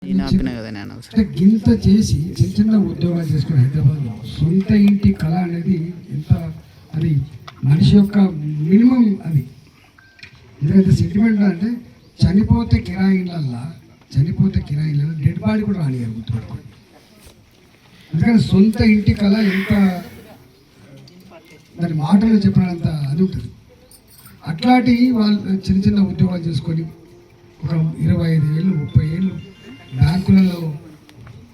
అంటే గింత చేసి చిన్న చిన్న ఉద్యోగాలు చేసుకుని హైదరాబాద్లో సొంత ఇంటి కళ అనేది ఎంత అది మనిషి యొక్క మినిమం అది. ఎందుకంటే సెంటిమెంట్ అంటే చనిపోతే కిరాయిలల్లా డెడ్ బాడీ కూడా రానియారు గుర్తుపెట్టుకోండి. అందుకని సొంత ఇంటి కళ ఎంత దాని మాటలు చెప్పినంత అది ఉంటుంది. అట్లాంటి వాళ్ళు చిన్న చిన్న ఉద్యోగాలు చేసుకొని ఒక 25 ఏళ్ళు 30 ఏళ్ళు బ్యాంకులలో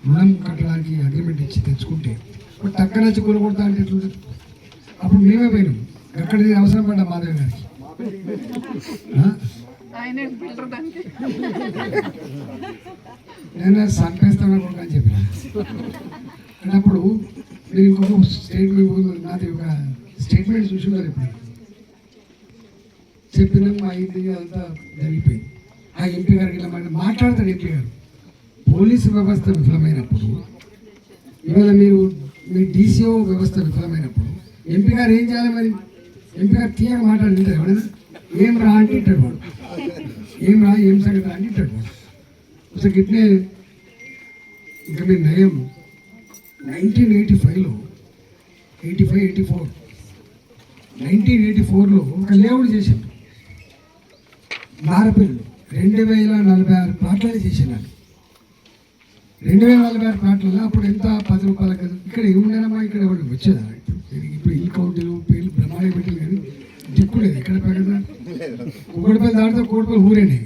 రుణం కట్టడానికి అగ్రిమెంట్ ఇచ్చి తెచ్చుకుంటే ఇప్పుడు టక్క నచ్చి కొనుగొడతా అంటే ఎట్లుంటుంది. అప్పుడు మేమే పోయినాం ఎక్కడ అవసరం పడ్డా మాధవ్ గారికి. నేను సంపేస్తాను కూడా అని చెప్పిన. అన్నప్పుడు మీరు ఇంకొక నాది ఒక స్టేట్మెంట్ చూసుకున్నారు. ఇప్పుడు చెప్పినాం అయింది అంతా జరిగిపోయింది. ఆ ఎంపీ గారికి ఇలా మాట్లాడతాడు. ఎంపీ గారు పోలీసు వ్యవస్థ విఫలమైనప్పుడు, ఇవాళ మీరు మీ డీసీఓ వ్యవస్థ విఫలమైనప్పుడు ఎంపీ గారు ఏం చేయాలి? మరి ఎంపీ గారు తీయగా మాట్లాడుతుంటారు. ఎవరైనా ఏం రా అంటే ఇట్టాడు వాడు, ఏం రా ఏం సంగతి అంటే ఇట్టాడు వాడు. అసలు ఇట్నే ఇంకా మీరు నయం 1985లో 1984లో ఒక లేఅవుట్ చేశాను నారపల్లిలో 2046 ప్లాట్లని చేసినాను. 2046 ప్లాట్లలో అప్పుడు ఎంత 10 రూపాయల కదా. ఇక్కడ ఏముండేనమ్మా, ఇక్కడ వాళ్ళు వచ్చేదా? ఇప్పుడు ఇల్లు కౌంటీలు పేర్లు బ్రహ్మాండ పెట్టిలు కానీ దిక్కులేదు. ఇక్కడ పెడదా కోడిపల్లి దాటితే కోడిపల్లి ఊరేనే.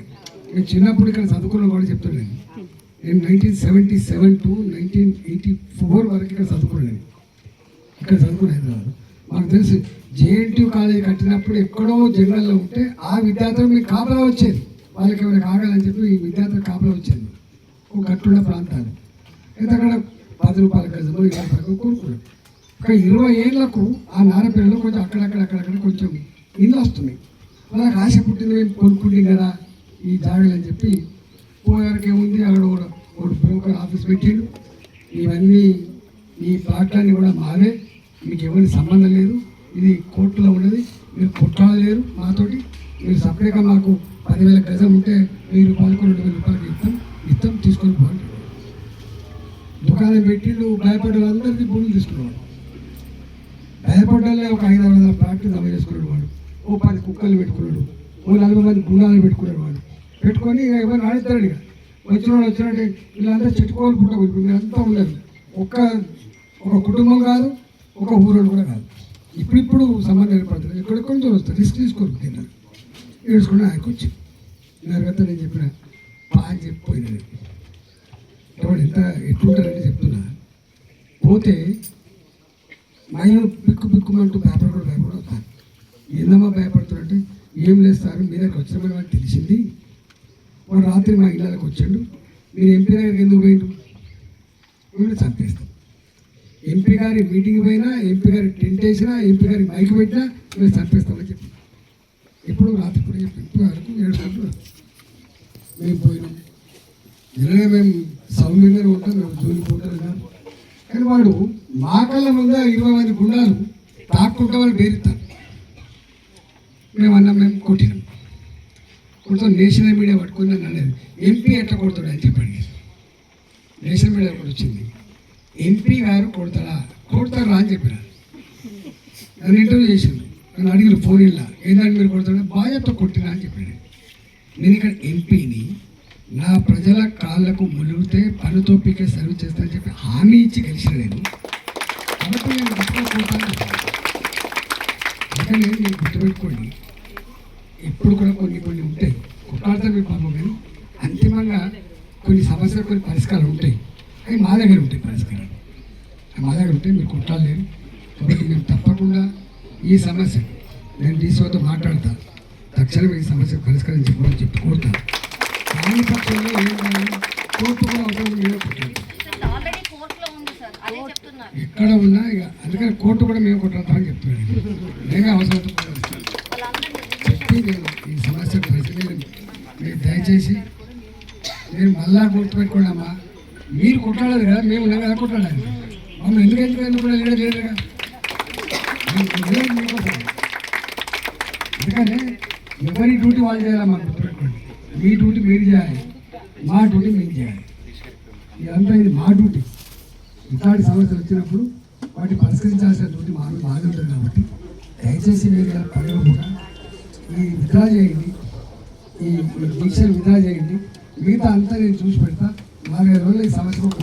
నేను చిన్నప్పుడు ఇక్కడ చదువుకున్న కూడా చెప్తాను. నేను 1977 to 1984 వరకు ఇక్కడ చదువుకున్నాను. హైదరాబాద్ మాకు తెలుసు. జేఎన్టీ కాలేజ్ కట్టినప్పుడు ఎక్కడో జంగల్లో ఉంటే ఆ విద్యార్థులు మీకు కాపలా వచ్చేది. వాళ్ళకి ఏమైనా కాగాలని చెప్పి ఈ విద్యార్థులు కాపలా వచ్చేది ఒక గట్టున్న ప్రాంతాలు. అయితే అక్కడ 10 రూపాయల గజము 20 రూపాయలు కొనుక్కున్నాం. ఒక 20 ఏళ్లకు ఆ నారపల్లిలో కొంచెం అక్కడక్కడ కొంచెం ఇల్లు వస్తున్నాయి. వాళ్ళకి ఆశ పుట్టింది, మేము కొనుక్కుంటాం కదా ఈ జాగాలు అని చెప్పి పోయేవారికి ఏముంది. అక్కడ ఒక బ్రోకర్ ఆఫీస్ పెట్టిండు. ఇవన్నీ ఈ ప్లాట్లన్నీ కూడా మావే, మీకు ఎవరికి సంబంధం లేదు, ఇది కోర్టులో ఉన్నది, మీరు కొట్టాడలేరు మాతోటి, మీరు సపరేట్గా మాకు 10,000 గజం ఉంటే 1000 రూపాయలకు 2,000 రూపాయలకి ఇస్తాం తీసుకొని పోండి. దుకాణం పెట్టి నువ్వు భయపడే అందరికీ భూములు తీసుకునేవాడు. భయపడ్డాలే ఒక 500 ప్లాట్లు జమ చేసుకున్నాడు వాడు. ఓ 10 కుక్కలు పెట్టుకున్నాడు, ఓ 40 మంది గుండాలు పెట్టుకున్నాడు వాడు. పెట్టుకొని ఇక ఎవరు ఆడుతాడు. ఇక వచ్చినట్టు వీళ్ళంతా చెట్టుకోవాలి పుట్టకు. ఇప్పుడు మీరంతా ఉండరు. ఒక కుటుంబం కాదు, ఒక ఊరోడు కూడా కాదు. ఇప్పుడు సంబంధం ఏర్పడుతుంది. ఎక్కడెక్కడ నుంచి వస్తారు, రిస్క్ తీసుకోరు. తిన్నారు ఏడ్చుకుని ఆయనకు వచ్చి నరగత నేను చెప్పిన అని చెప్పిపోయినది. ఎవడు ఎట్లుంటారని చెప్తున్నా. పోతే మహిళలు బిక్కుమంటూ భయపడతాను. ఏందమ్మా భయపడుతున్నారంటే ఏం లేదు సార్, మీ దగ్గర వచ్చినామని వాడికి తెలిసింది. వాడు రాత్రి మా ఇళ్ళకి వచ్చాడు. మీరు ఎంపీ దగ్గరికి ఎందుకు పోయిండు? వీళ్ళు చంపేస్తాం. ఎంపీ గారి మీటింగ్ పోయినా, ఎంపీ గారి టెంట్ వేసినా, ఎంపీ గారి మైక్ పెట్టినా మేము చంపేస్తామని చెప్పి ఎప్పుడు రాత్రి కూడా చెప్పి ఎంపీ గారికి 7 గంటలు మేము పోయినాం. ఇలాగే మేము సౌమ్యంగానే ఉంటాం, మేము జోలిపోతాం కాదు. కానీ వాడు మా కళ్ళ ముందే 20 మంది గుండాలు తాక్కుంటా వాళ్ళు బేరుతారు. మేము కొట్టినాం. కొడుతాం. నేషనల్ మీడియా పట్టుకుని నన్ను అనేది ఎంపీ ఎట్లా కొడతాడు అని చెప్పండి. నేషనల్ మీడియా కూడా వచ్చింది. ఎంపీ గారు కొడతారా అని చెప్పిన. నన్ను ఇంటర్వ్యూ చేసింది. నన్ను అడిగిన ఫోన్ ఇలా ఏంటంటే మీరు కొడతాడు బాధ్యత కొట్టినా అని చెప్పాడు. నేను ఇక్కడ ఎంపీని, నా ప్రజల కాళ్ళకు ములిగితే పనుతో పీకే సర్వీస్ చేస్తానని చెప్పి హామీ ఇచ్చి గెలిచిన నేను. కాబట్టి నేను కొడతాను. అందుకని నేను గుర్తుపెట్టుకోండి. ఇప్పుడు కూడా కొన్ని ఉంటాయి కొట్లాడతాను మీకు పాపం. కానీ అంతిమంగా కొన్ని సమస్యలు, కొన్ని పరిష్కారాలు ఉంటాయి. అవి మా దగ్గర ఉంటాయి పరిష్కారాలు. మా దగ్గర ఉంటే మీరు కొట్టాలేరు. కాబట్టి మేము తప్పకుండా ఈ సమస్య నేను డీసీఓతో మాట్లాడతా. తక్షణం ఈ సమస్య పరిష్కారం చెప్పి కోరుతాను. దాని పక్షంలో కోర్టు కూడా అవసరం ఎక్కడ ఉన్నా ఇక అందుకని కోర్టు కూడా మేము కొట్లాడతామని చెప్తున్నాను. నేనే అవసరం చెప్పి నేను ఈ సమస్య పరిస్థితి మీరు దయచేసి మీరు మళ్ళా గుర్తుపెట్టుకోండమ్మా. మీరు కొట్లాడదు కదా, మేము ఉన్నాం కదా కొట్లాడాలి. మమ్మల్ని ఎందుకు కూడా లేదుగా. అందుకనే ఎవరి డ్యూటీ వాళ్ళు చేయాలమ్మా. గుర్తుపెట్టుకోండి. మీ డ్యూటీ మీరు చేయాలి, మా డ్యూటీ మేము చేయాలి. ఇదంతా ఇది మా డ్యూటీ. ఇట్లాంటి సమస్యలు వచ్చినప్పుడు వాటిని పరిష్కరించాల్సిన డ్యూటీ మాది ఉంటుంది. కాబట్టి దయచేసి మీరు పనులు కూడా ఈ విత్డ్రా చేయండి, ఈ దీక్షలు విత్డ్రా చేయండి. మిగతా అంతా నేను చూసి పెడతా. 4-5 రోజులు ఈ సమస్య కూడా